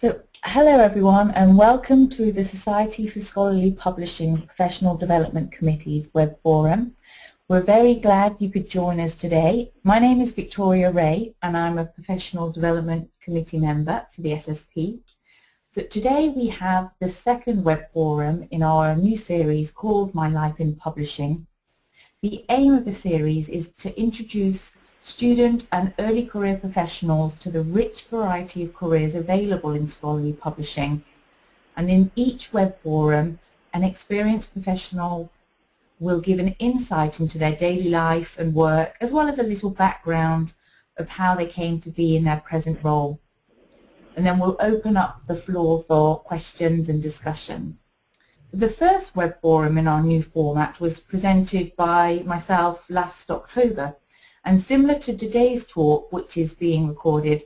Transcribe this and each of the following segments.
Hello everyone and welcome to the Society for Scholarly Publishing Professional Development Committee's web forum. We're very glad you could join us today. My name is Victoria Ray and I'm a Professional Development Committee member for the SSP. So today we have the second web forum in our new series called My Life in Publishing. The aim of the series is to introduce student and early career professionals to the rich variety of careers available in scholarly publishing. And in each web forum, an experienced professional will give an insight into their daily life and work, as well as a little background of how they came to be in their present role. And then we'll open up the floor for questions and discussion. So the first web forum in our new format was presented by myself last October. And similar to today's talk, which is being recorded,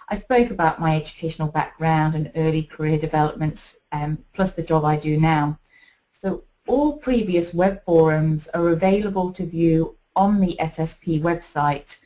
I spoke about my educational background and early career developments, plus the job I do now. So all previous web forums are available to view on the SSP website.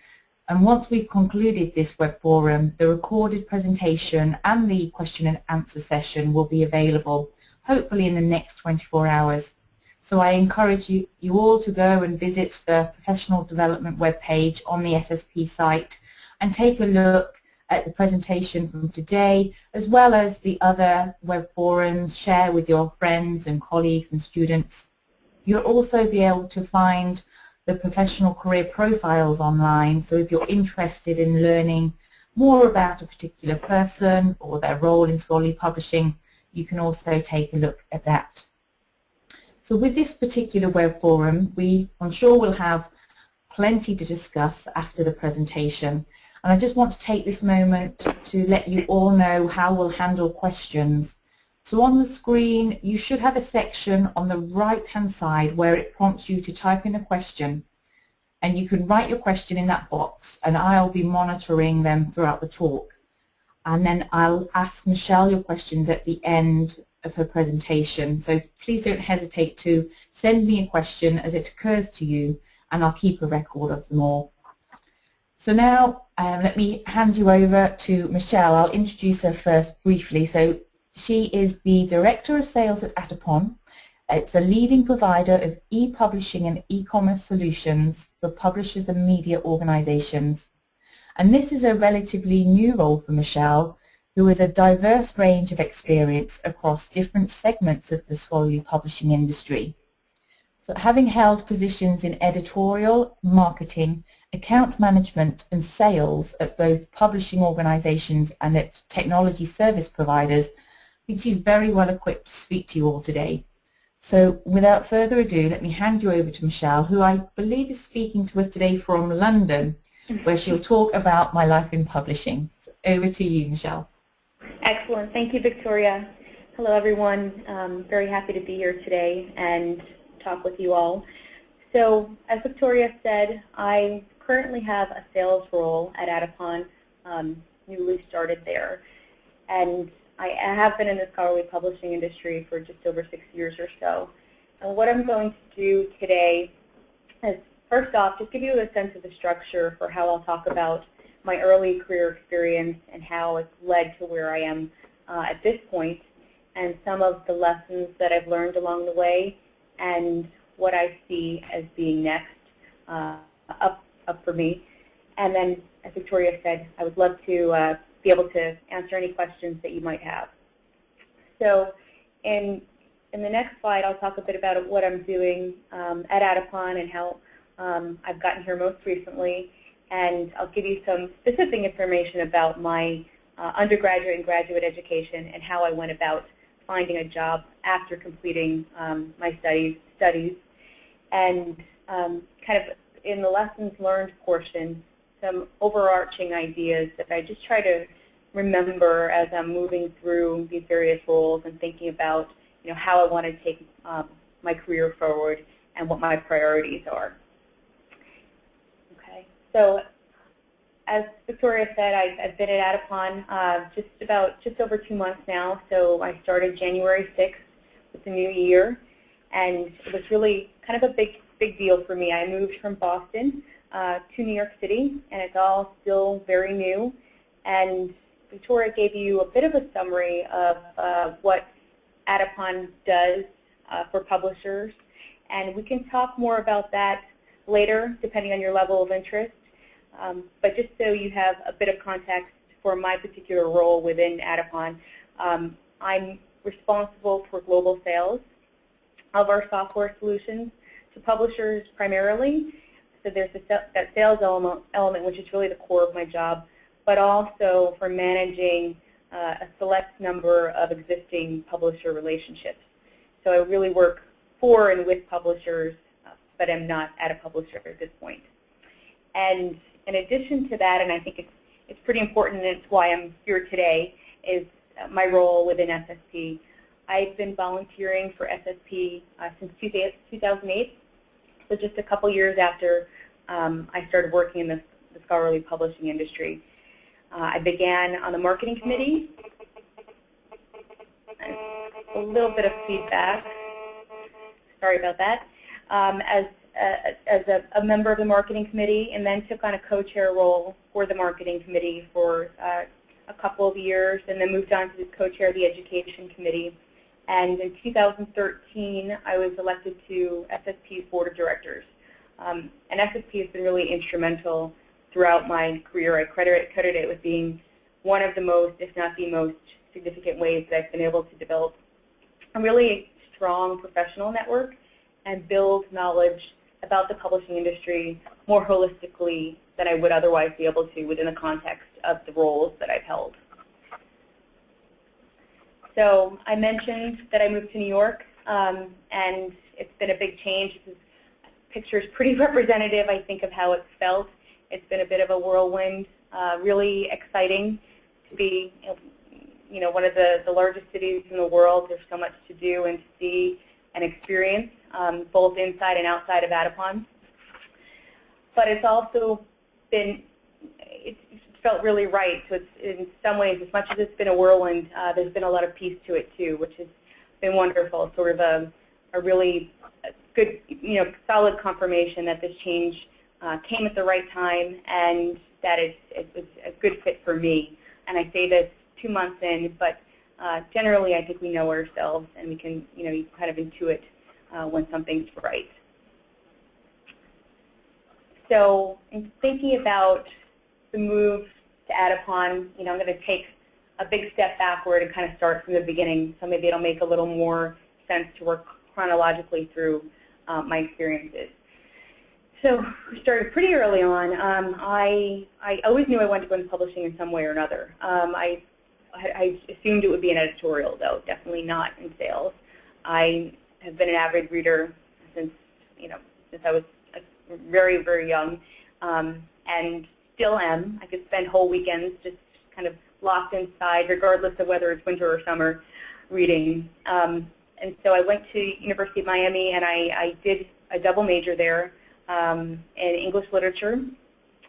And once we've concluded this web forum, the recorded presentation and the question and answer session will be available, hopefully in the next 24 hours. So I encourage you all to go and visit the professional development webpage on the SSP site and take a look at the presentation from today, as well as the other web forums. Share with your friends and colleagues and students. You'll also be able to find the professional career profiles online, so if you're interested in learning more about a particular person or their role in scholarly publishing, you can also take a look at that. So with this particular web forum, I'm sure we'll have plenty to discuss after the presentation. And I just want to take this moment to let you all know how we'll handle questions. So on the screen, you should have a section on the right-hand side where it prompts you to type in a question. And you can write your question in that box, and I'll be monitoring them throughout the talk. And then I'll ask Michelle your questions at the end of her presentation. So please don't hesitate to send me a question as it occurs to you, and I'll keep a record of them all. So now let me hand you over to Michelle. I'll introduce her first briefly. So she is the Director of Sales at Atapon. It's a leading provider of e-publishing and e-commerce solutions for publishers and media organizations. And this is a relatively new role for Michelle, who has a diverse range of experience across different segments of the scholarly publishing industry. So having held positions in editorial, marketing, account management and sales at both publishing organizations and at technology service providers, I think she's very well equipped to speak to you all today. So without further ado, let me hand you over to Michelle, who I believe is speaking to us today from London, where she'll talk about My Life in Publishing. So over to you, Michelle. Excellent. Thank you, Victoria. Hello, everyone. Very happy to be here today and talk with you all. So, as Victoria said, I currently have a sales role at Atapon, newly started there. And I have been in the scholarly publishing industry for just over 6 years or so. And what I'm going to do today is, first off, just give you a sense of the structure for how I'll talk about my early career experience and how it's led to where I am at this point, and some of the lessons that I've learned along the way and what I see as being next up for me. And then, as Victoria said, I would love to be able to answer any questions that you might have. So in the next slide, I'll talk a bit about what I'm doing at Atapon and how I've gotten here most recently. And I'll give you some specific information about my undergraduate and graduate education and how I went about finding a job after completing my studies. And kind of in the lessons learned portion, some overarching ideas that I just try to remember as I'm moving through these various roles and thinking about, how I want to take my career forward and what my priorities are. So, as Victoria said, I've been at Atapon just over 2 months now. So I started January 6th with the new year, and it was really kind of a big deal for me. I moved from Boston to New York City, and it's all still very new. And Victoria gave you a bit of a summary of what Adipon does for publishers, and we can talk more about that later, depending on your level of interest. But just so you have a bit of context for my particular role within Adipon, I'm responsible for global sales of our software solutions to publishers primarily. So there's that sales element, which is really the core of my job, but also for managing a select number of existing publisher relationships. So I really work for and with publishers, but I'm not at a publisher at this point. And in addition to that, and I think it's pretty important, and it's why I'm here today, is my role within SSP. I've been volunteering for SSP since 2008, so just a couple years after I started working in the scholarly publishing industry. I began on the marketing committee. A little bit of feedback. Sorry about that. As a member of the marketing committee, and then took on a co-chair role for the marketing committee for a couple of years, and then moved on to co-chair of the education committee. And in 2013, I was elected to SSP's board of directors. And SSP has been really instrumental throughout my career. I credit it with being one of the most, if not the most, significant ways that I've been able to develop a really strong professional network and build knowledge about the publishing industry more holistically than I would otherwise be able to within the context of the roles that I've held. So I mentioned that I moved to New York, and it's been a big change. This picture is pretty representative, I think, of how it's felt. It's been a bit of a whirlwind, really exciting to be one of the largest cities in the world. There's so much to do and to see and experience, both inside and outside of Adipon. But it's also been, it's felt really right. So it's, in some ways, as much as it's been a whirlwind, there's been a lot of peace to it too, which has been wonderful. Sort of a really good, solid confirmation that this change came at the right time and that it was a good fit for me. And I say this 2 months in, but generally I think we know ourselves and we can, you kind of intuit when something's right. So in thinking about the move to Adipon, I'm going to take a big step backward and kind of start from the beginning, so maybe it'll make a little more sense to work chronologically through my experiences. So we started pretty early on. I always knew I wanted to go into publishing in some way or another. I assumed it would be an editorial, though, definitely not in sales. I have been an avid reader since I was very, very young, and still am. I could spend whole weekends just kind of locked inside, regardless of whether it's winter or summer, reading. And so I went to University of Miami, and I did a double major there in English literature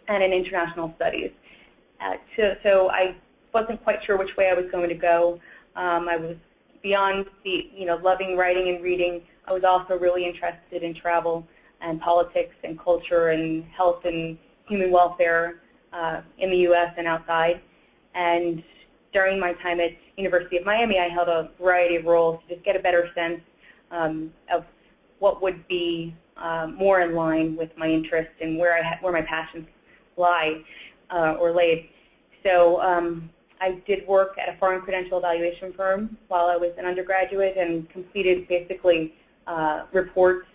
and in international studies. So I wasn't quite sure which way I was going to go. I was beyond the loving writing and reading. I was also really interested in travel and politics and culture and health and human welfare in the U.S. and outside. And during my time at University of Miami, I held a variety of roles to just get a better sense of what would be more in line with my interests and where my passions lie or laid. So I did work at a foreign credential evaluation firm while I was an undergraduate and completed basically reports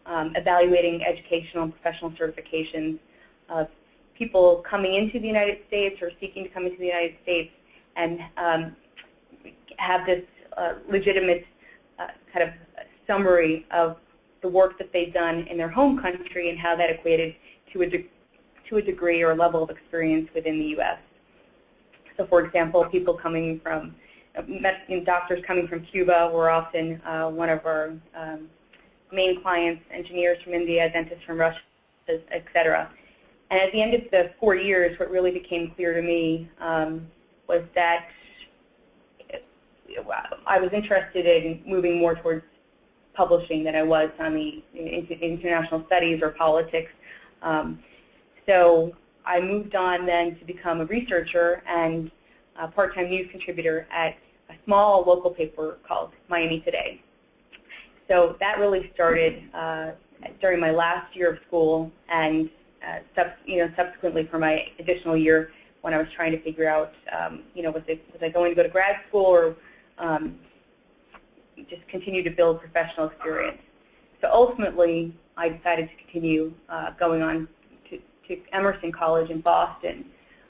evaluating educational and professional certifications of people coming into the United States or seeking to come into the United States and have this legitimate kind of summary of the work that they've done in their home country and how that equated to a degree or level of experience within the U.S. So, for example, people coming from, doctors coming from Cuba were often one of our main clients, engineers from India, dentists from Russia, et cetera. And at the end of the 4 years, what really became clear to me was that I was interested in moving more towards publishing than I was on the international studies or politics. So I moved on then to become a researcher, and part-time news contributor at a small local paper called Miami Today. So that really started during my last year of school, and subsequently for my additional year when I was trying to figure out, was I going to go to grad school or just continue to build professional experience. So ultimately, I decided to continue going on to Emerson College in Boston,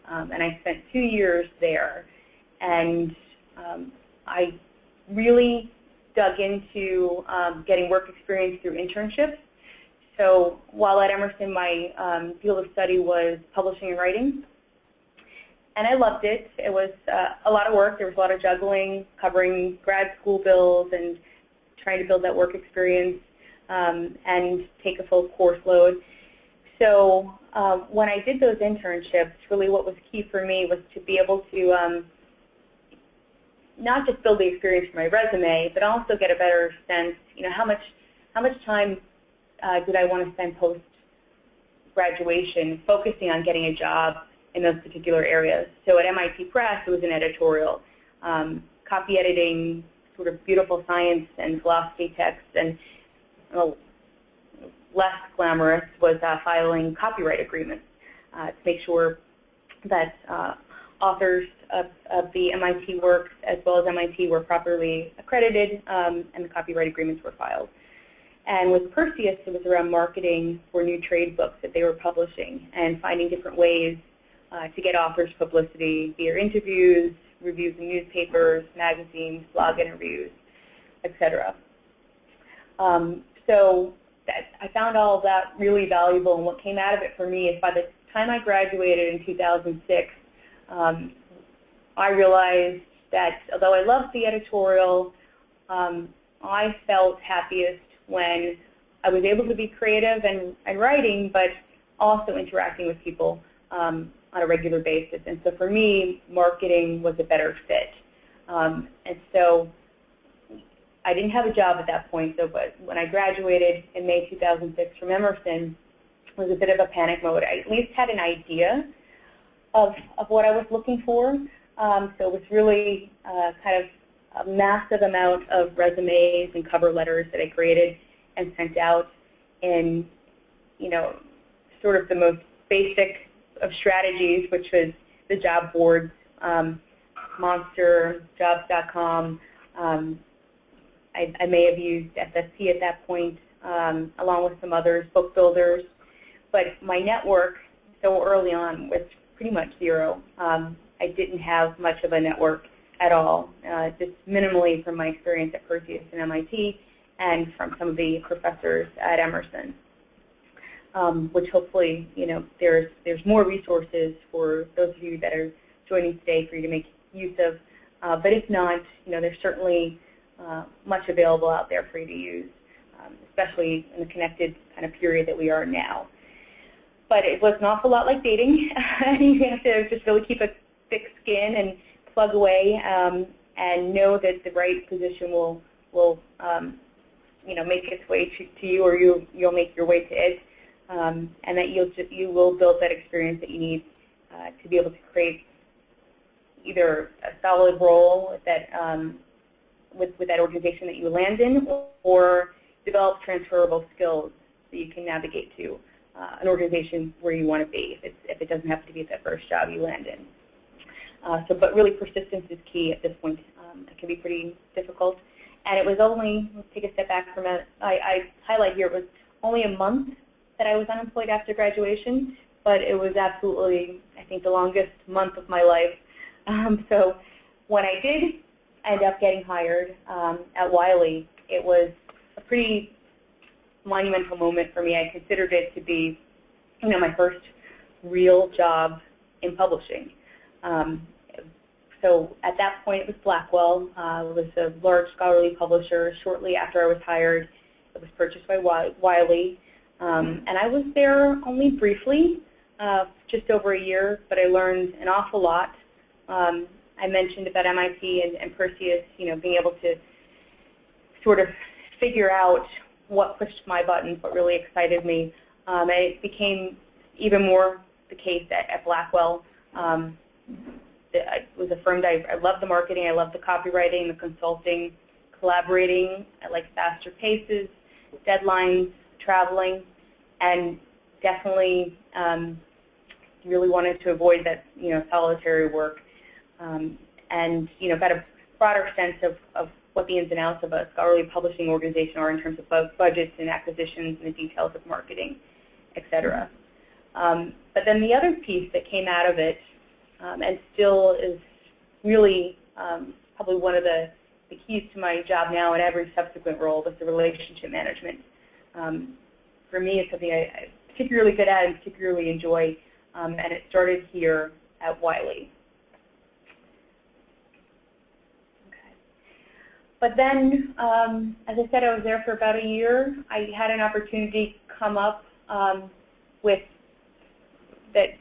and I spent 2 years there. And I really dug into getting work experience through internships. So while at Emerson, my field of study was publishing and writing, and I loved it. It was a lot of work. There was a lot of juggling, covering grad school bills and trying to build that work experience and take a full course load. So when I did those internships, really what was key for me was to be able to not just build the experience for my resume, but also get a better sense, how much time did I want to spend post-graduation focusing on getting a job in those particular areas. So at MIT Press, it was an editorial, copy editing, sort of beautiful science and philosophy texts, and less glamorous was filing copyright agreements to make sure that authors of the MIT works as well as MIT were properly accredited and the copyright agreements were filed. And with Perseus, it was around marketing for new trade books that they were publishing and finding different ways to get authors publicity via interviews, reviews in newspapers, magazines, blog interviews, etc. So I found all of that really valuable, and what came out of it for me is by the time I graduated in 2006, I realized that although I loved the editorial, I felt happiest when I was able to be creative and writing, but also interacting with people on a regular basis. And so for me, marketing was a better fit. And so I didn't have a job at that point, but when I graduated in May 2006 from Emerson, it was a bit of a panic mode. I at least had an idea of what I was looking for. So it was really kind of a massive amount of resumes and cover letters that I created and sent out in, sort of the most basic of strategies, which was the job boards, Monster, Jobs.com. I may have used SSP at that point, along with some others, book builders. But my network so early on was pretty much zero. I didn't have much of a network at all, just minimally from my experience at Perseus and MIT and from some of the professors at Emerson, which hopefully, there's more resources for those of you that are joining today for you to make use of. But if not, there's certainly much available out there for you to use, especially in the connected kind of period that we are now. But it was an awful lot like dating. You have to just really keep a thick skin and plug away, and know that the right position will make its way to you, or you'll make your way to it, and that you will build that experience that you need to be able to create either a solid role that with that organization that you land in, or develop transferable skills that you can navigate to an organization where you want to be, if it doesn't have to be at that first job you land in. But really persistence is key at this point. It can be pretty difficult. And it was only, let's take a step back from it, I highlight here, it was only a month that I was unemployed after graduation, but it was absolutely, I think, the longest month of my life. So when I did end up getting hired at Wiley, it was a pretty monumental moment for me. I considered it to be, my first real job in publishing. So at that point, it was Blackwell. It was a large scholarly publisher. Shortly after I was hired, it was purchased by Wiley. And I was there only briefly, just over a year, but I learned an awful lot. I mentioned about MIT and Perseus, being able to sort of figure out what pushed my buttons, what really excited me. And it became even more the case at Blackwell. it was affirmed I love the marketing, I love the copywriting, the consulting, collaborating. I like faster paces, deadlines, traveling, and definitely really wanted to avoid that, solitary work, and, got a broader sense of what the ins and outs of a scholarly publishing organization are in terms of both budgets and acquisitions and the details of marketing, etc. But then the other piece that came out of it, and still is really probably one of the keys to my job now and every subsequent role, was the relationship management. For me, it's something I'm particularly good at and particularly enjoy, and it started here at Wiley. But then, as I said, I was there for about a year. I had an opportunity come up with that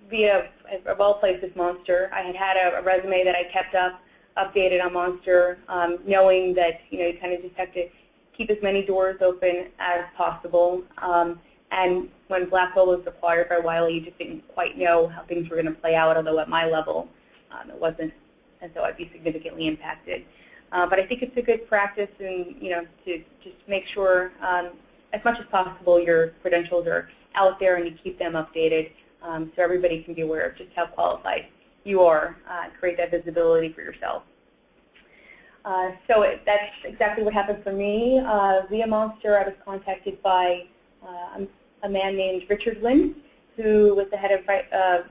via, of all places, Monster. I had a resume that I kept updated on Monster, knowing that you kind of just have to keep as many doors open as possible. And when Blackwell was acquired by Wiley, you just didn't quite know how things were going to play out, although at my level, it wasn't as though I'd be significantly impacted. But I think it's a good practice, and to just make sure, as much as possible, your credentials are out there and you keep them updated, so everybody can be aware of just how qualified you are. Create that visibility for yourself. So that's exactly what happened for me. Via Monster, I was contacted by a man named Richard Lynn, who was the head of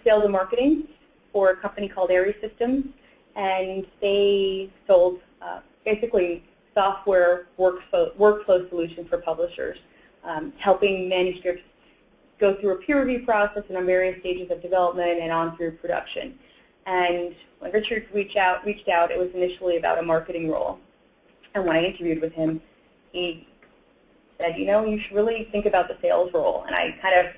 sales and marketing for a company called Aries Systems. And they sold basically software workflow solutions for publishers, helping manuscripts go through a peer review process and on various stages of development and on through production. And when Richard reached out, it was initially about a marketing role. And when I interviewed with him, he said, you should really think about the sales role. And I kind of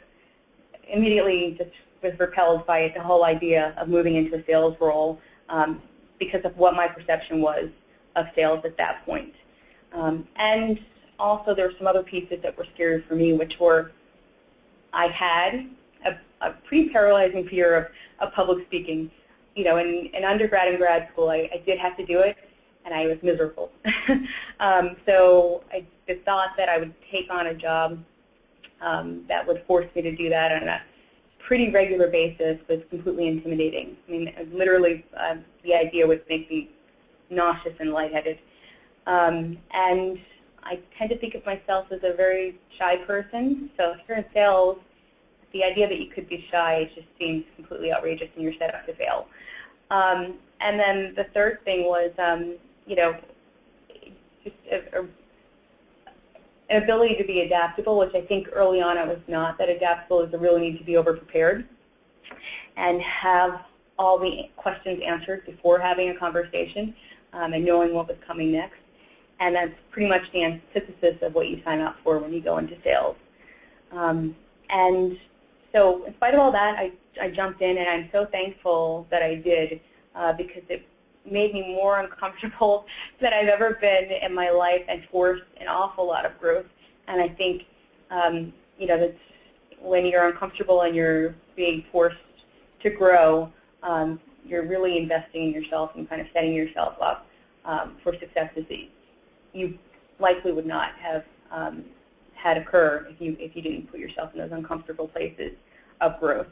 immediately just was repelled by the whole idea of moving into a sales role, because of what my perception was of sales at that point. And also there were some other pieces that were scary for me, which were I had a pretty paralyzing fear of public speaking. In undergrad and grad school, I did have to do it, and I was miserable. So I just thought that I would take on a job that would force me to do that on a pretty regular basis was completely intimidating. I mean, literally, the idea would make me nauseous and lightheaded. And I tend to think of myself as a very shy person. So if you're in sales, the idea that you could be shy just seems completely outrageous, and you're set up to fail. And then the third thing was, just an ability to be adaptable, which I think early on I was not that adaptable. Is a real need to be over-prepared and have all the questions answered before having a conversation, and knowing what was coming next. And that's pretty much the antithesis of what you sign up for when you go into sales. And so in spite of all that, I jumped in, and I'm so thankful that I did, because it made me more uncomfortable than I've ever been in my life and forced an awful lot of growth. And I think, that's when you're uncomfortable and you're being forced to grow, you're really investing in yourself and kind of setting yourself up for successes that you likely would not have had occur if you didn't put yourself in those uncomfortable places of growth.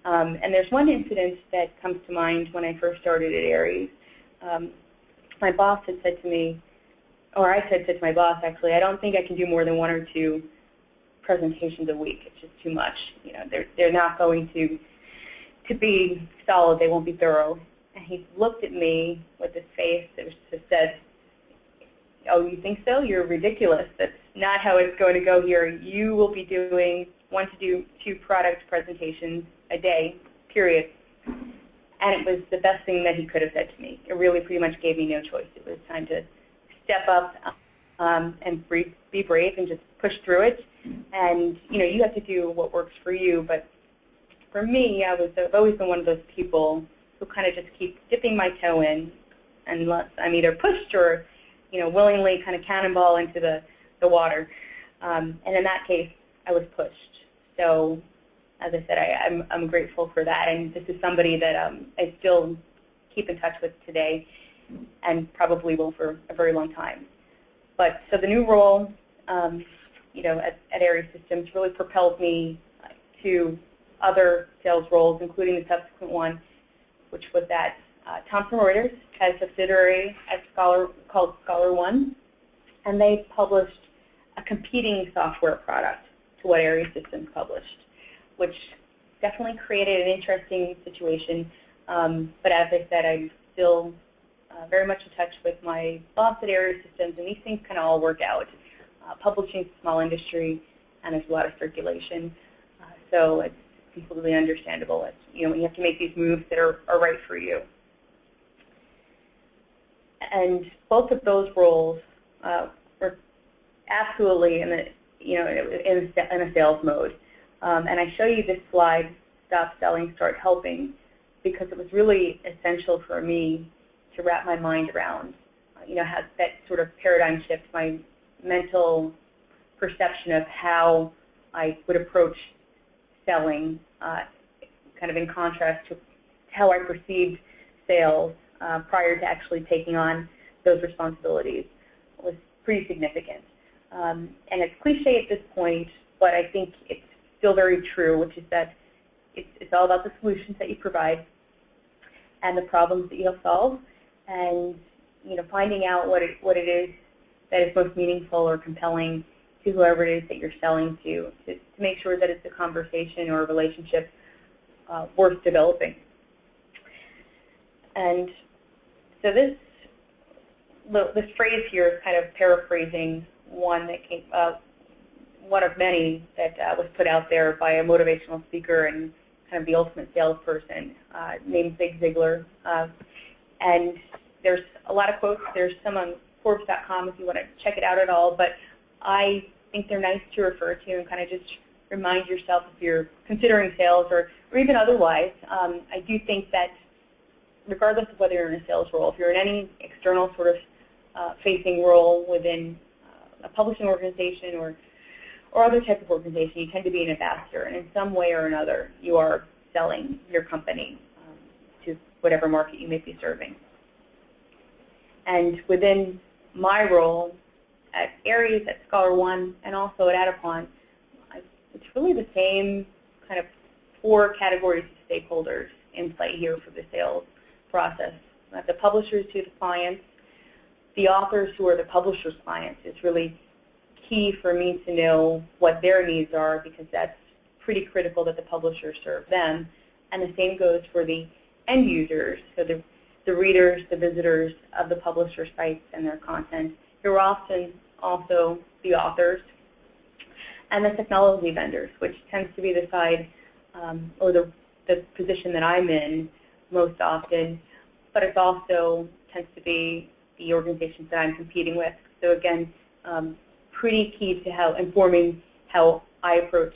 And there's one incident that comes to mind when I first started at Aries. My boss had said to me, or I said to my boss actually, I don't think I can do more than 1 or 2 presentations a week. It's just too much. They're not going to be solid. They won't be thorough. And he looked at me with this face that just said, "Oh, you think so? You're ridiculous. That's not how it's going to go here. You will be doing 1 to 2 product presentations a day, period." And it was the best thing that he could have said to me. It really pretty much gave me no choice. It was time to step up and be brave and just push through it. And you have to do what works for you. But for me, I've always been one of those people who kind of just keep dipping my toe in unless I'm either pushed or willingly kind of cannonball into the water. And in that case, I was pushed. So as I said, I'm grateful for that, and this is somebody that I still keep in touch with today, and probably will for a very long time. But so the new role, you know, at Aries Systems really propelled me to other sales roles, including the subsequent one, which was at Thomson Reuters, had a subsidiary at called ScholarOne, and they published a competing software product to what Aries Systems published, which definitely created an interesting situation. But as I said, I'm still very much in touch with my boss at Aries Systems, and these things kind of all work out. Publishing is a small industry, and there's a lot of circulation, so it's completely understandable. It's, you know, when you have to make these moves that are right for you. And both of those roles were absolutely in the, you know, in a sales mode. And I show you this slide, Stop Selling, Start Helping, because it was really essential for me to wrap my mind around, you know, how that sort of paradigm shift, my mental perception of how I would approach selling, kind of in contrast to how I perceived sales prior to actually taking on those responsibilities, was pretty significant. And it's cliche at this point, but I think it's still very true, which is that it's all about the solutions that you provide and the problems that you help solve, and, you know, finding out what it is that is most meaningful or compelling to whoever it is that you're selling to make sure that it's a conversation or a relationship worth developing. And so this phrase here is kind of paraphrasing one that came, one of many that was put out there by a motivational speaker and kind of the ultimate salesperson named Zig Ziglar. And there's a lot of quotes. There's some on Forbes.com if you want to check it out at all. But I think they're nice to refer to and kind of just remind yourself if you're considering sales or even otherwise. I do think that regardless of whether you're in a sales role, if you're in any external sort of facing role within a publishing organization or other type of organization, you tend to be an ambassador, and in some way or another, you are selling your company to whatever market you may be serving. And within my role at Aries, at ScholarOne, and also at Adapon, it's really the same kind of 4 categories of stakeholders in play here for the sales process. The publishers who are the clients, the authors who are the publishers' clients. It's really key for me to know what their needs are, because that's pretty critical that the publishers serve them. And the same goes for the end users, so the readers, the visitors of the publisher sites and their content, who are often also the authors, and the technology vendors, which tends to be the side or the position that I'm in most often, but it also tends to be the organizations that I'm competing with. So again, pretty key to informing how I approach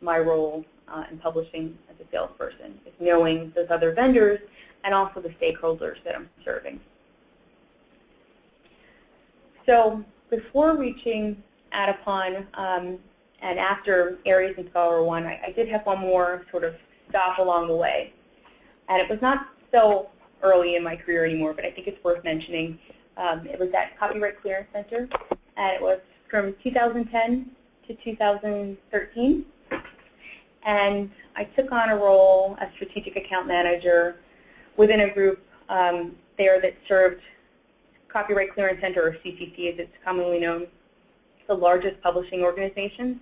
my role in publishing as a salesperson, is knowing those other vendors and also the stakeholders that I'm serving. So before reaching Adapon and after Aries and ScholarOne, I did have one more sort of stop along the way. And it was not so early in my career anymore, but I think it's worth mentioning. It was at Copyright Clearance Center, and it was from 2010 to 2013. And I took on a role as strategic account manager within a group there that served Copyright Clearance Center, or CCC as it's commonly known, the largest publishing organization.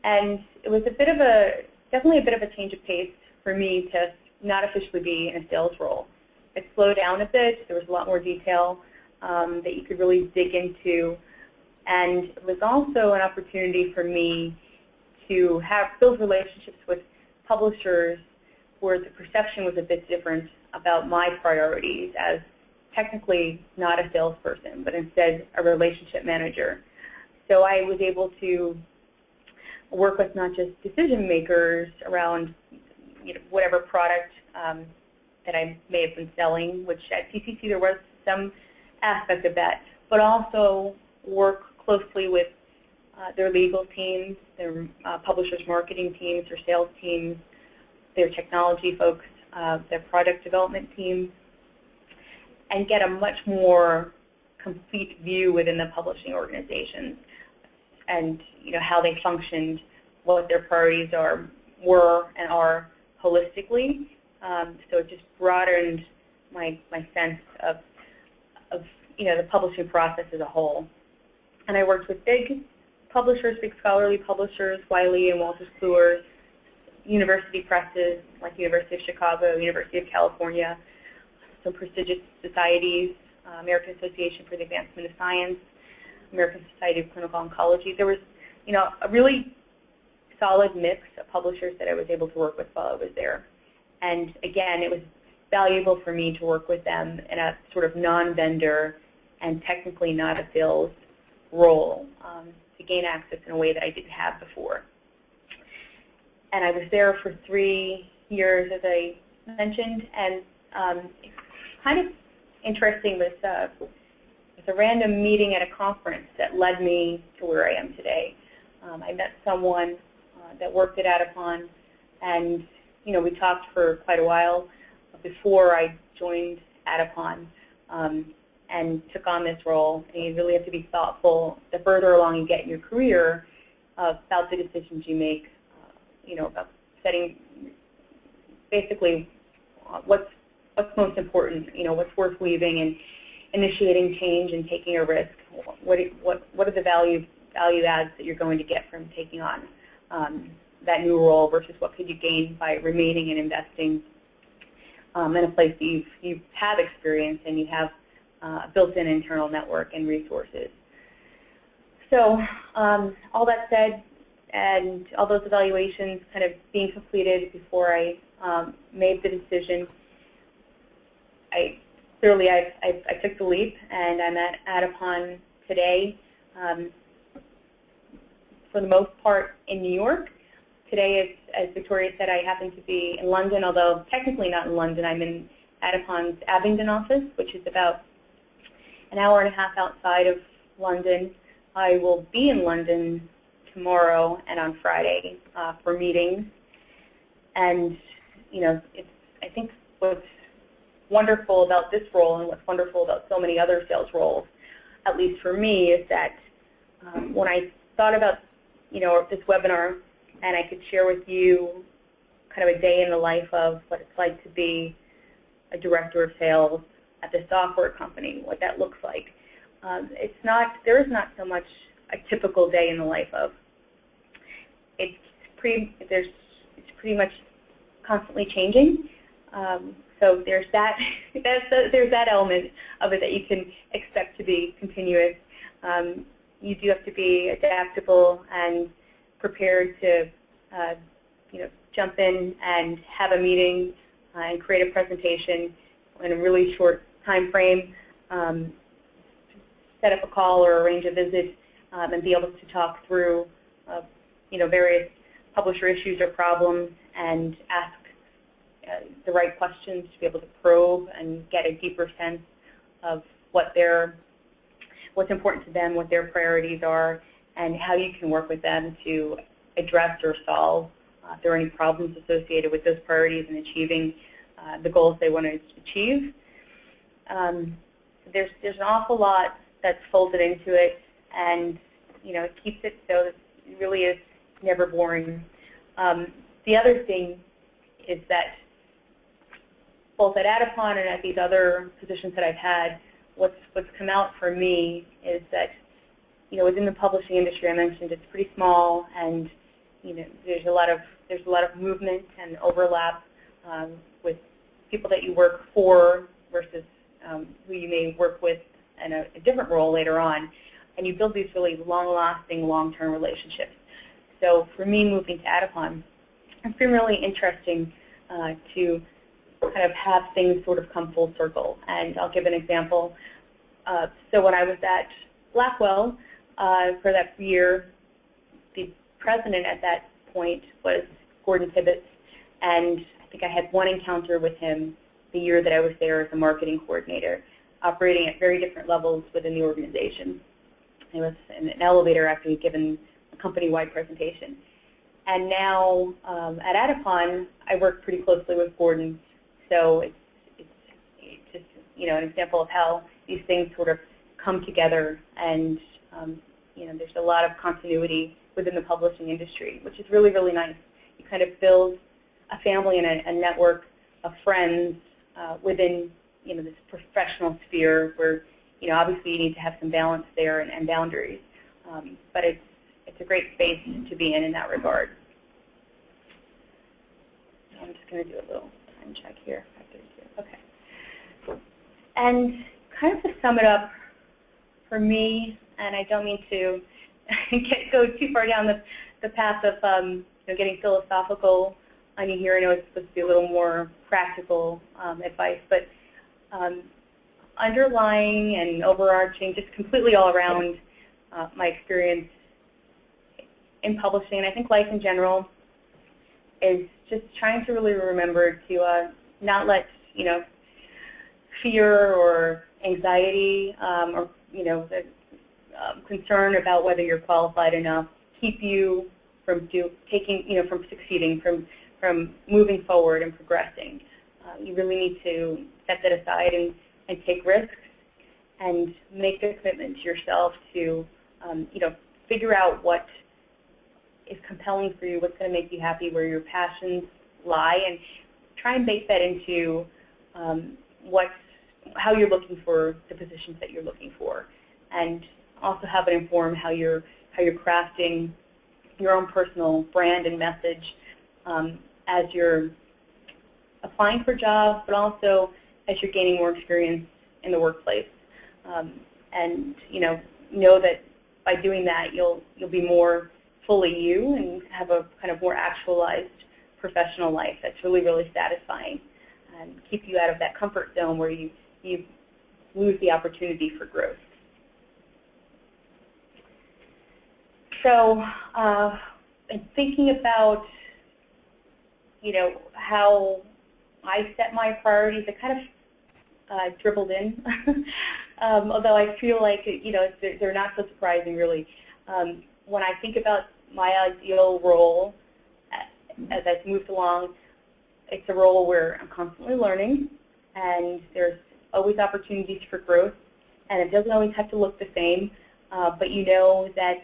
And it was definitely a bit of a change of pace for me to not officially be in a sales role. It slowed down a bit. There was a lot more detail that you could really dig into. And it was also an opportunity for me to build relationships with publishers where the perception was a bit different about my priorities as technically not a salesperson, but instead a relationship manager. So I was able to work with not just decision makers around whatever product that I may have been selling, which at CCC there was some aspect of that, but also work closely with their legal teams, their publishers' marketing teams, their sales teams, their technology folks, their product development teams, and get a much more complete view within the publishing organizations and how they functioned, what their priorities were and are holistically. So it just broadened my sense of the publishing process as a whole. And I worked with big publishers, big scholarly publishers, Wiley and Wolters Kluwer, university presses like University of Chicago, University of California, some prestigious societies, American Association for the Advancement of Science, American Society of Clinical Oncology. There was, a really solid mix of publishers that I was able to work with while I was there. And again, it was valuable for me to work with them in a sort of non-vendor and technically not a sales role to gain access in a way that I didn't have before. And I was there for 3 years, as I mentioned, and kind of interesting was a random meeting at a conference that led me to where I am today. I met someone that worked at Adipon, and we talked for quite a while before I joined Adipon and took on this role. And you really have to be thoughtful the further along you get in your career about the decisions you make, about setting basically what's most important, what's worth leaving, and initiating change and taking a risk. What are the value adds that you're going to get from taking on that new role versus what could you gain by remaining and investing in a place that you have experience and you have a built-in internal network and resources. So all that said, and all those evaluations kind of being completed before I made the decision, I took the leap, and I'm at Adipon today. For the most part in New York. Today, as Victoria said, I happen to be in London, although technically not in London. I'm in Adipon's Abingdon office, which is about an hour and a half outside of London. I will be in London tomorrow and on Friday for meetings. And, I think what's wonderful about this role and what's wonderful about so many other sales roles, at least for me, is that when I thought about this webinar, and I could share with you kind of a day in the life of what it's like to be a director of sales at the software company, what that looks like. There is not so much a typical day in the life of. It's pretty much constantly changing. So there's that there's that element of it that you can expect to be continuous. You do have to be adaptable and prepared to, jump in and have a meeting and create a presentation in a really short time frame, set up a call or arrange a visit, and be able to talk through, various publisher issues or problems and ask the right questions to be able to probe and get a deeper sense of what's important to them, what their priorities are, and how you can work with them to address or solve if there are any problems associated with those priorities and achieving the goals they want to achieve. There's an awful lot that's folded into it, and it keeps it so that it really is never boring. The other thing is that both at Adipon and at these other positions that I've had, what's come out for me is that within the publishing industry, I mentioned it's pretty small, and there's a lot of movement and overlap with people that you work for versus who you may work with in a different role later on, and you build these really long-lasting, long-term relationships. So for me, moving to Adipon, it's been really interesting to kind of have things sort of come full circle. And I'll give an example. So when I was at Blackwell for that year, the president at that point was Gordon Tibbetts, and I think I had one encounter with him the year that I was there as a marketing coordinator, operating at very different levels within the organization. It was in an elevator after we'd given company-wide presentation. And now at Adipon, I work pretty closely with Gordon, so it's just an example of how these things sort of come together, and there's a lot of continuity within the publishing industry, which is really, really nice. You kind of build a family and a network of friends within this professional sphere where obviously you need to have some balance there and boundaries, but it's a great space to be in that regard. So I'm just going to do a little time check here. Okay. And kind of to sum it up for me, and I don't mean to go too far down the path of getting philosophical on you here. I know it's supposed to be a little more practical advice, but underlying and overarching, just completely all around my experience in publishing, and I think life in general, is just trying to really remember to not let fear or anxiety or the concern about whether you're qualified enough keep you from from succeeding, from moving forward and progressing. You really need to set that aside and take risks and make a commitment to yourself to figure out what is compelling for you, what's going to make you happy, where your passions lie, and try and bake that into how you're looking for the positions that you're looking for, and also have it inform how you're crafting your own personal brand and message as you're applying for jobs, but also as you're gaining more experience in the workplace. And know that by doing that, you'll be more fully you and have a kind of more actualized professional life that's really, really satisfying, and keep you out of that comfort zone where you lose the opportunity for growth. So in thinking about how I set my priorities, I kind of dribbled in, although I feel like they're not so surprising really. When I think about my ideal role as I've moved along, it's a role where I'm constantly learning, and there's always opportunities for growth, and it doesn't always have to look the same, but you know that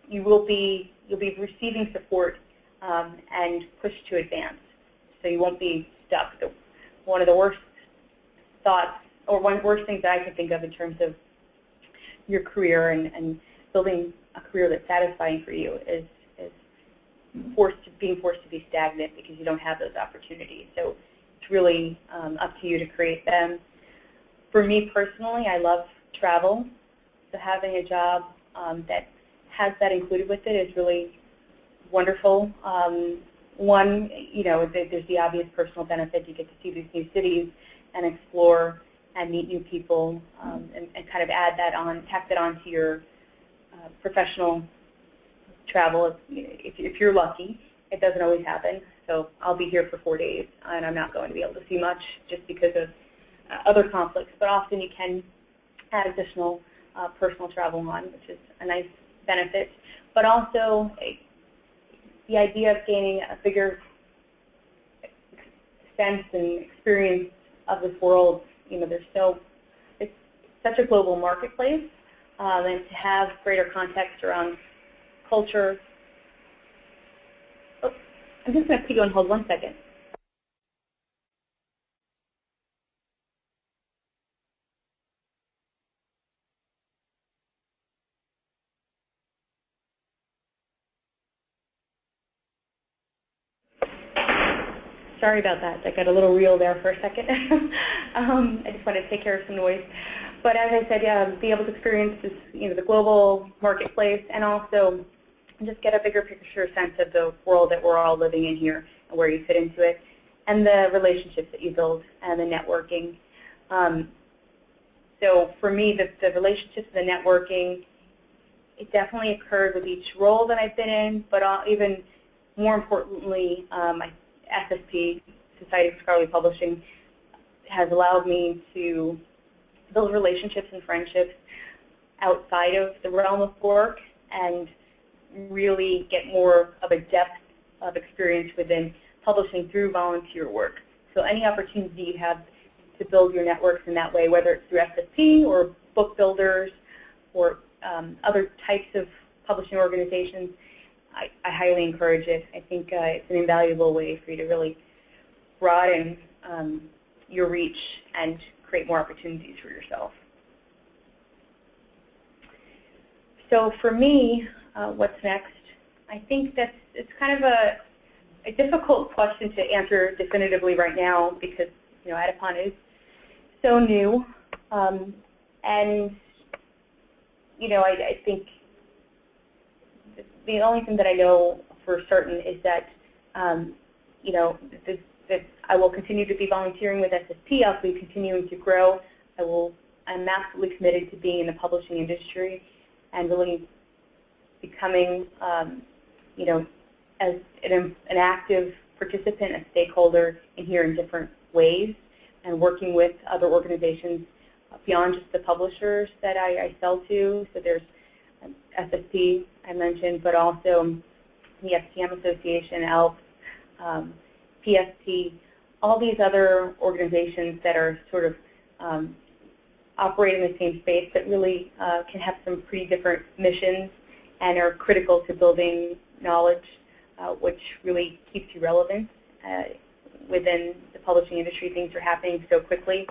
you'll be receiving support and pushed to advance, so you won't be stuck. One of the worst thoughts, or one of the worst things that I can think of in terms of your career and building a career that's satisfying for you is being forced to be stagnant because you don't have those opportunities. So it's really up to you to create them. For me personally, I love travel, so having a job that has that included with it is really wonderful. One, there's the obvious personal benefit. You get to see these new cities and explore and meet new people, and kind of tack that onto your professional travel if you're lucky. It doesn't always happen. So I'll be here for 4 days, and I'm not going to be able to see much just because of other conflicts. But often you can add additional personal travel on, which is a nice benefit. But also the idea of gaining a bigger sense and experience of this world. It's such a global marketplace, and to have greater context around culture. Oh, I'm just going to put you on hold 1 second. Sorry about that. I got a little reel there for a second. I just wanted to take care of some noise. But as I said, be able to experience this, the global marketplace, and also just get a bigger picture sense of the world that we're all living in here and where you fit into it, and the relationships that you build and the networking. So for me, the relationships and the networking, it definitely occurred with each role that I've been in, but even more importantly, my SSP, Society for Scholarly Publishing, has allowed me to build relationships and friendships outside of the realm of work and really get more of a depth of experience within publishing through volunteer work. So any opportunity you have to build your networks in that way, whether it's through SSP or book builders or other types of publishing organizations, I highly encourage it. I think it's an invaluable way for you to really broaden your reach and create more opportunities for yourself. So for me, what's next? I think it's kind of a difficult question to answer definitively right now because Adipon is so new, and I think the only thing that I know for certain is that that I will continue to be volunteering with SSP. I'll be continuing to grow. I'm absolutely committed to being in the publishing industry and really becoming, as an active participant, a stakeholder in here in different ways, and working with other organizations beyond just the publishers that I sell to. So there's SSP I mentioned, but also the FTM Association, ALPS, PSP, all these other organizations that are sort of operate in the same space that really can have some pretty different missions and are critical to building knowledge, which really keeps you relevant within the publishing industry. Things are happening so quickly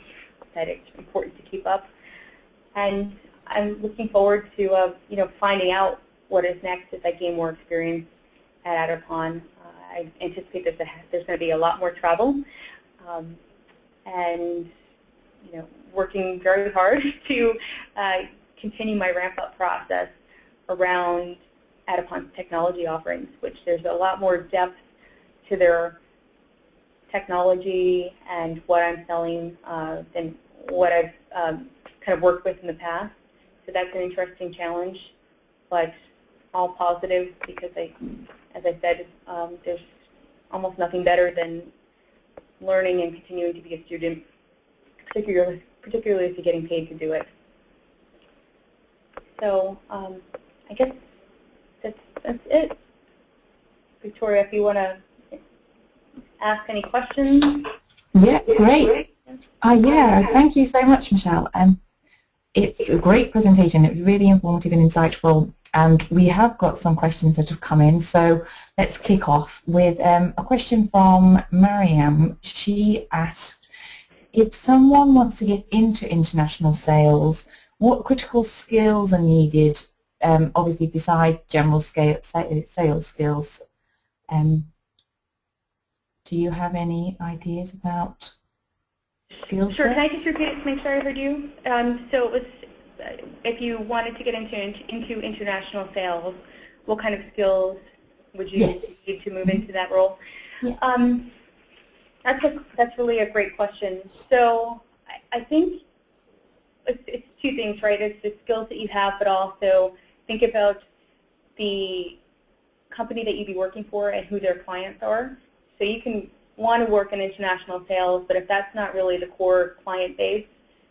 that it's important to keep up. And I'm looking forward to finding out what is next as I gain more experience at Adipon. I anticipate that there's going to be a lot more travel, and working very hard to continue my ramp-up process around Adipon's technology offerings, which there's a lot more depth to their technology and what I'm selling than what I've kind of worked with in the past. So that's an interesting challenge, but all positive because, as I said, there's almost nothing better than learning and continuing to be a student, particularly if you're getting paid to do it. So I guess that's it. Victoria, if you want to ask any questions. Yeah, great. Yeah, thank you so much, Michelle. It's a great presentation. It was really informative and insightful. And we have got some questions that have come in. So let's kick off with a question from Mariam. She asked, if someone wants to get into international sales, what critical skills are needed, obviously besides general sales skills? Do you have any ideas about skill Sure. sets? Can I just repeat it to make sure I heard you? So it was, if you wanted to get into international sales, what kind of skills would you need to move into that role? Yeah. That's really a great question. So I think it's two things, right? It's the skills that you have, but also think about the company that you'd be working for and who their clients are. So you can want to work in international sales, but if that's not really the core client base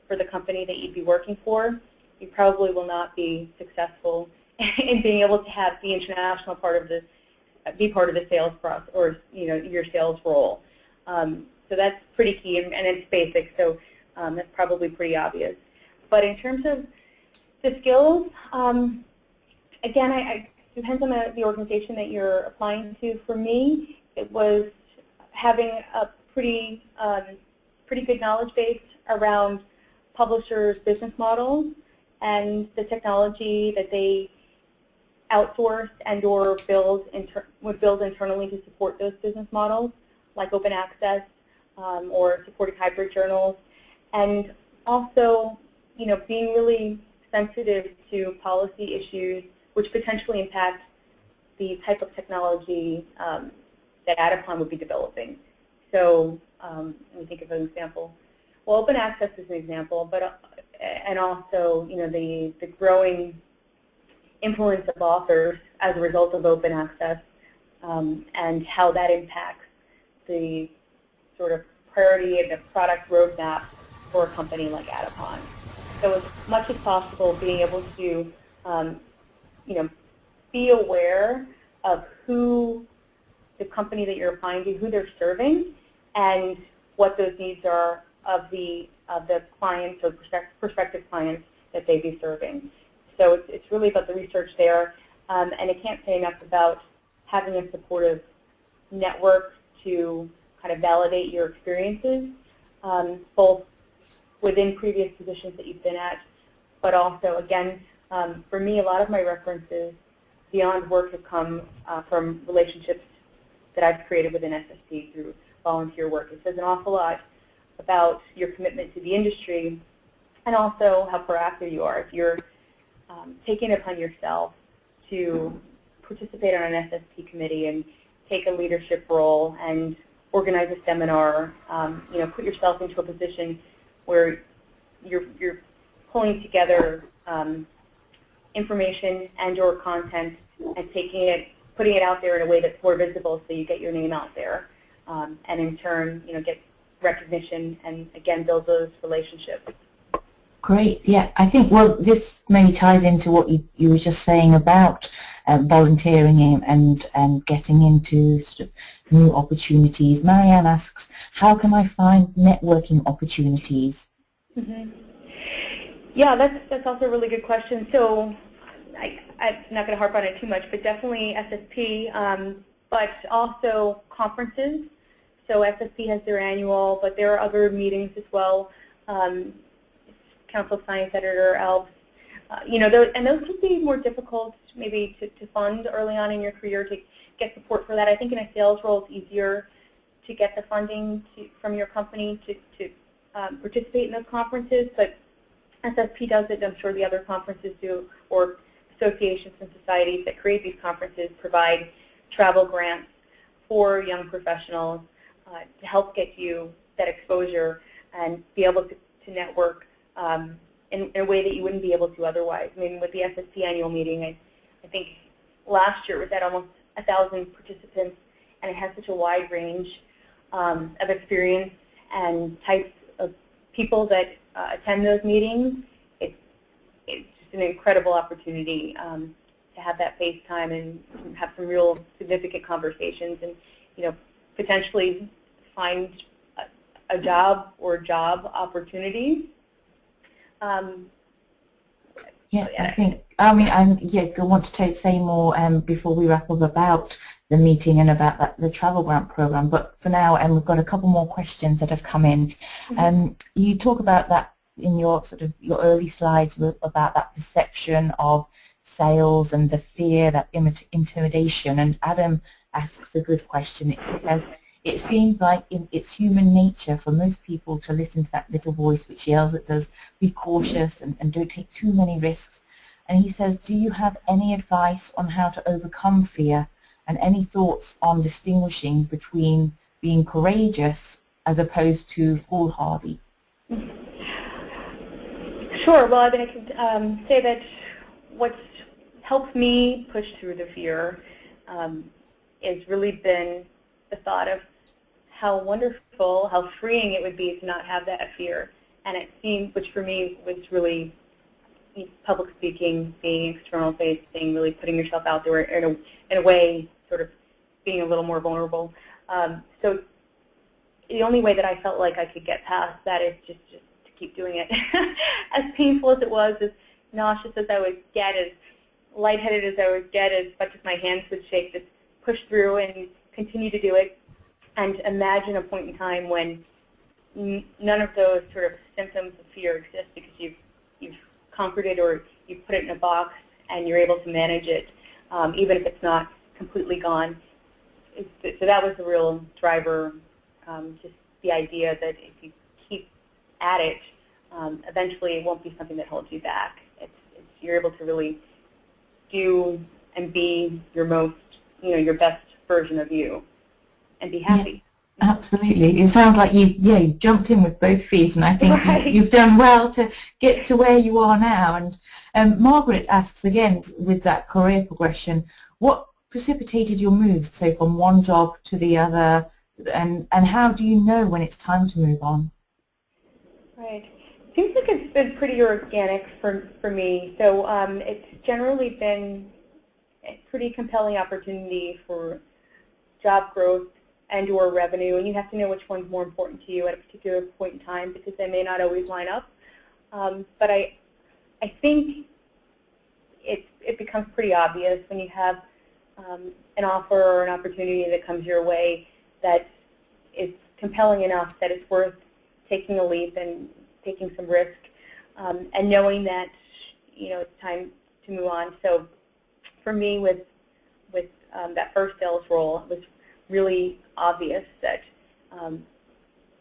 for the company that you'd be working for, you probably will not be successful in being able to have the international part of this, be part of the sales process or your sales role. So that's pretty key, and it's basic, so that's probably pretty obvious. But in terms of the skills, again, it depends on the organization that you're applying to. For me, it was having a pretty good knowledge base around publishers' business models and the technology that they outsource and or would build internally to support those business models, like open access or supporting hybrid journals, and also being really sensitive to policy issues which potentially impact the type of technology that Adipon would be developing. So let me think of an example. Well, open access is an example, but and also the growing influence of authors as a result of open access and how that impacts the sort of priority and the product roadmap for a company like Adipon. So as much as possible, being able to, you know, be aware of who the company that you're applying to, who they're serving, and what those needs are of the clients or prospective clients that they be serving. So it's really about the research there, and I can't say enough about having a supportive network to kind of validate your experiences, both within previous positions that you've been at, but also, again, for me, a lot of my references beyond work have come from relationships that I've created within SSP through volunteer work. It says an awful lot about your commitment to the industry and also how proactive you are. If you're taking it upon yourself to participate on an SSP committee and take a leadership role and organize a seminar, you know, put yourself into a position where you're pulling together information and/or content and taking it, putting it out there in a way that's more visible, so you get your name out there, and in turn, you know, get recognition and again build those relationships. Great. Yeah, I think, well, this maybe ties into what you were just saying about volunteering and getting into sort of new opportunities. Marianne asks, how can I find networking opportunities? Mm-hmm. Yeah, that's also a really good question. So I'm not going to harp on it too much, but definitely SSP, but also conferences. So SSP has their annual, but there are other meetings as well. Council of Science Editor, ALPS, you know, those can be more difficult maybe to fund early on in your career, to get support for that. I think in a sales role it's easier to get the funding from your company to participate in those conferences, but SSP does it, I'm sure the other conferences do, or associations and societies that create these conferences provide travel grants for young professionals to help get you that exposure and be able to network in a way that you wouldn't be able to otherwise. I mean, with the SSP annual meeting, I think last year it was at almost 1,000 participants, and it has such a wide range of experience and types of people that attend those meetings. It's just an incredible opportunity to have that face time and have some real significant conversations, and you know, potentially find a job or job opportunities. Yeah, I think, I mean, I want to say more before we wrap up about the meeting and about the travel grant program, but for now, we've got a couple more questions that have come in. Mm-hmm. You talk about that in your sort of your early slides about that perception of sales and the fear, that intimidation, and Adam asks a good question. He says, it seems like it's human nature for most people to listen to that little voice which yells at us, be cautious and don't take too many risks. And he says, do you have any advice on how to overcome fear, and any thoughts on distinguishing between being courageous as opposed to foolhardy? Sure. Well, I mean, I can say that what's helped me push through the fear has really been the thought of how wonderful, how freeing it would be to not have that fear. And it seemed, which for me was really public speaking, being external facing, really putting yourself out there in a way, sort of being a little more vulnerable. So the only way that I felt like I could get past that is just to keep doing it. As painful as it was, as nauseous as I would get, as lightheaded as I would get, as much as my hands would shake, just push through and continue to do it. And imagine a point in time when none of those sort of symptoms of fear exist, because you've conquered it, or you've put it in a box and you're able to manage it, even if it's not completely gone. So that was the real driver, just the idea that if you keep at it, eventually it won't be something that holds you back. You're able to really do and be your most, your best version of you, and be happy. Yeah, absolutely. It sounds like you jumped in with both feet, and I think right. you've done well to get to where you are now. And Margaret asks again, with that career progression, what precipitated your moves, say, from one job to the other, and how do you know when it's time to move on? Right. Seems like it's been pretty organic for me. So it's generally been a pretty compelling opportunity for job growth and or revenue, and you have to know which one's more important to you at a particular point in time because they may not always line up. But I think it becomes pretty obvious when you have an offer or an opportunity that comes your way that is compelling enough that it's worth taking a leap and taking some risk, and knowing that it's time to move on. So for me, with that first sales role, it was really obvious that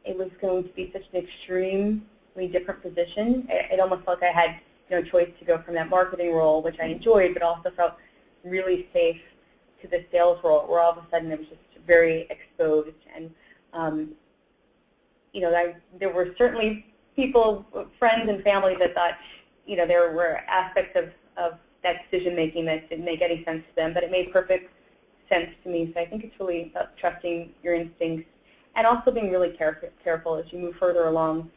it was going to be such an extremely different position. It almost felt like I had no choice to go from that marketing role, which I enjoyed, but also felt really safe, to the sales role, where all of a sudden it was just very exposed. And there were certainly people, friends and family that thought there were aspects of that decision making that didn't make any sense to them, but it made perfect sense to me. So I think it's really about trusting your instincts and also being really careful as you move further along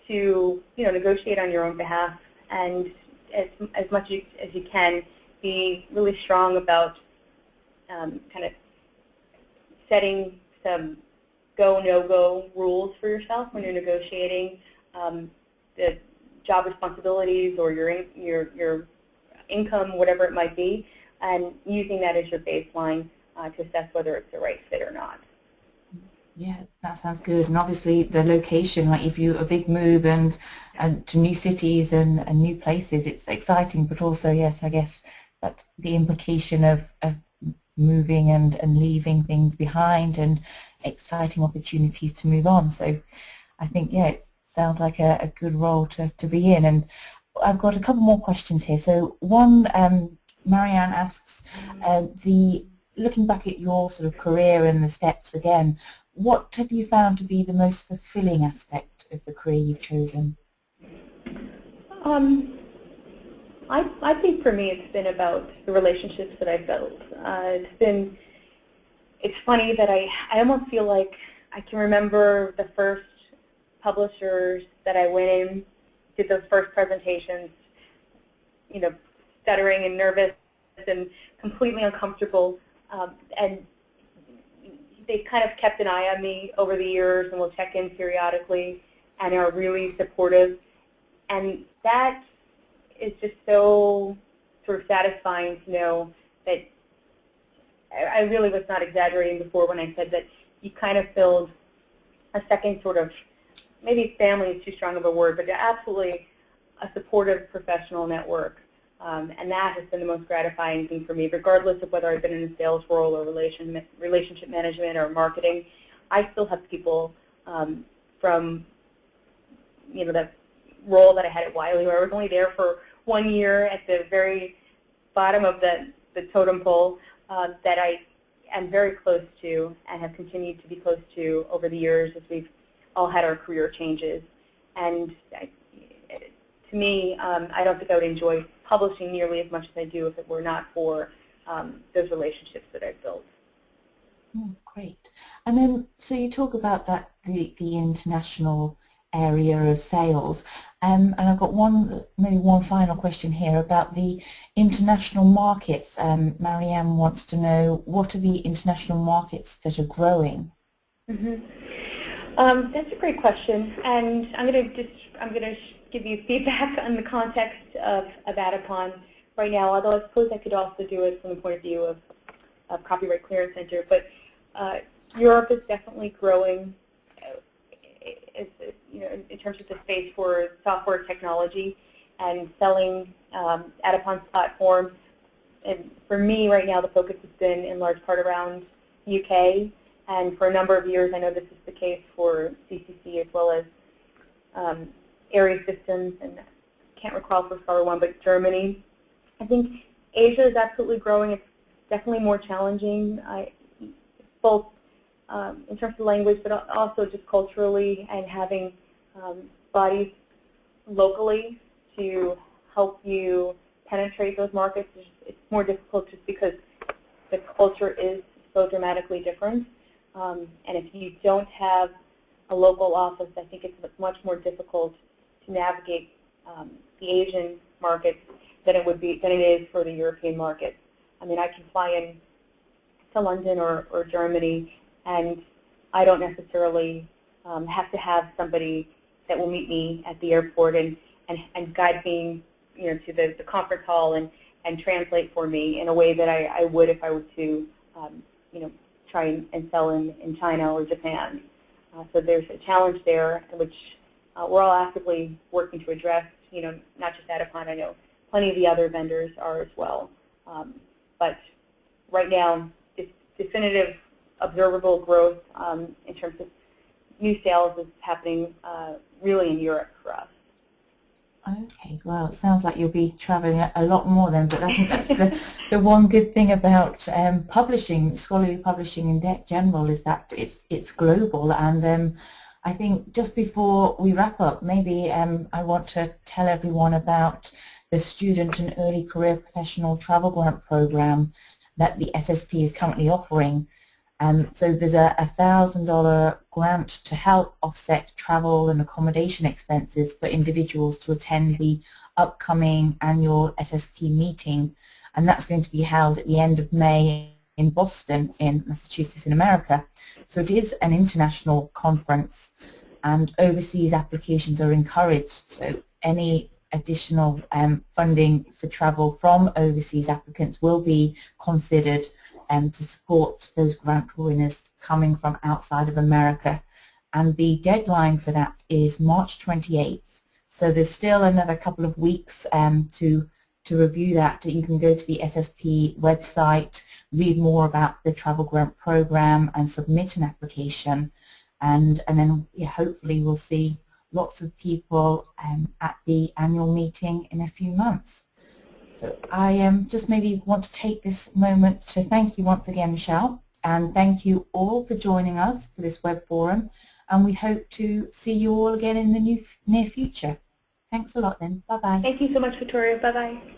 to negotiate on your own behalf, and as much as you can be really strong about kind of setting some go, no-go rules for yourself when you're negotiating the job responsibilities or your income, whatever it might be, and using that as your baseline to assess whether it's the right fit or not. Yeah, that sounds good. And obviously the location, like if you a big move and to new cities and new places, it's exciting, but also, yes, I guess that the implication of moving and leaving things behind and exciting opportunities to move on. So I think, yeah, it sounds like a good role to be in. And I've got a couple more questions here. So one, Marianne asks, looking back at your sort of career and the steps again, what have you found to be the most fulfilling aspect of the career you've chosen? I think for me it's been about the relationships that I've built. It's funny that I almost feel like I can remember the first publishers that I went in, did those first presentations, stuttering and nervous and completely uncomfortable, and they kind of kept an eye on me over the years and will check in periodically and are really supportive. And that is just so sort of satisfying to know that I really was not exaggerating before when I said that you kind of filled a second sort of, maybe family is too strong of a word, but absolutely a supportive professional network. And that has been the most gratifying thing for me, regardless of whether I've been in a sales role or relationship management or marketing. I still have people from the role that I had at Wiley, where I was only there for 1 year at the very bottom of the totem pole, that I am very close to and have continued to be close to over the years as we've all had our career changes. And to me, I don't think I would enjoy publishing nearly as much as I do if it were not for those relationships that I've built. Oh, great. And then, so you talk about that the international area of sales, and I've got maybe one final question here about the international markets. Marianne wants to know, what are the international markets that are growing? Mm-hmm. That's a great question, and I'm going to give you feedback on the context of Adipon right now, although I suppose I could also do it from the point of view of Copyright Clearance Center. But Europe is definitely growing, in terms of the space for software technology and selling Adipon's platform. And for me right now, the focus has been in large part around UK, and for a number of years, I know this is the case for CCC as well as Area Systems, and I can't recall for Scholar One, but Germany. I think Asia is absolutely growing. It's definitely more challenging, both in terms of language, but also just culturally, and having bodies locally to help you penetrate those markets. It's more difficult just because the culture is so dramatically different. And if you don't have a local office, I think it's much more difficult to navigate the Asian markets than it is for the European market. I mean, I can fly in to London or Germany, and I don't necessarily have to have somebody that will meet me at the airport and guide me, to the conference hall and translate for me in a way that I would if I were to, try and sell in China or Japan. So there's a challenge there, which we're all actively working to address. Not just Adipon. I know plenty of the other vendors are as well. But right now, definitive, observable growth in terms of new sales is happening really in Europe for us. Okay, well, it sounds like you'll be traveling a lot more then, but I think that's the one good thing about publishing, scholarly publishing in general, is that it's global. And I think just before we wrap up, maybe I want to tell everyone about the Student and Early Career Professional Travel Grant Program that the SSP is currently offering. So there's a $1,000 grant to help offset travel and accommodation expenses for individuals to attend the upcoming annual SSP meeting, and that's going to be held at the end of May in Boston in Massachusetts in America. So it is an international conference, and overseas applications are encouraged. So any additional funding for travel from overseas applicants will be considered to support those grant winners coming from outside of America. And the deadline for that is March 28th. So there's still another couple of weeks to review that. You can go to the SSP website, read more about the travel grant program, and submit an application. And then hopefully we'll see lots of people at the annual meeting in a few months. So I just maybe want to take this moment to thank you once again, Michelle, and thank you all for joining us for this web forum, and we hope to see you all again in the near future. Thanks a lot then. Bye-bye. Thank you so much, Victoria. Bye-bye.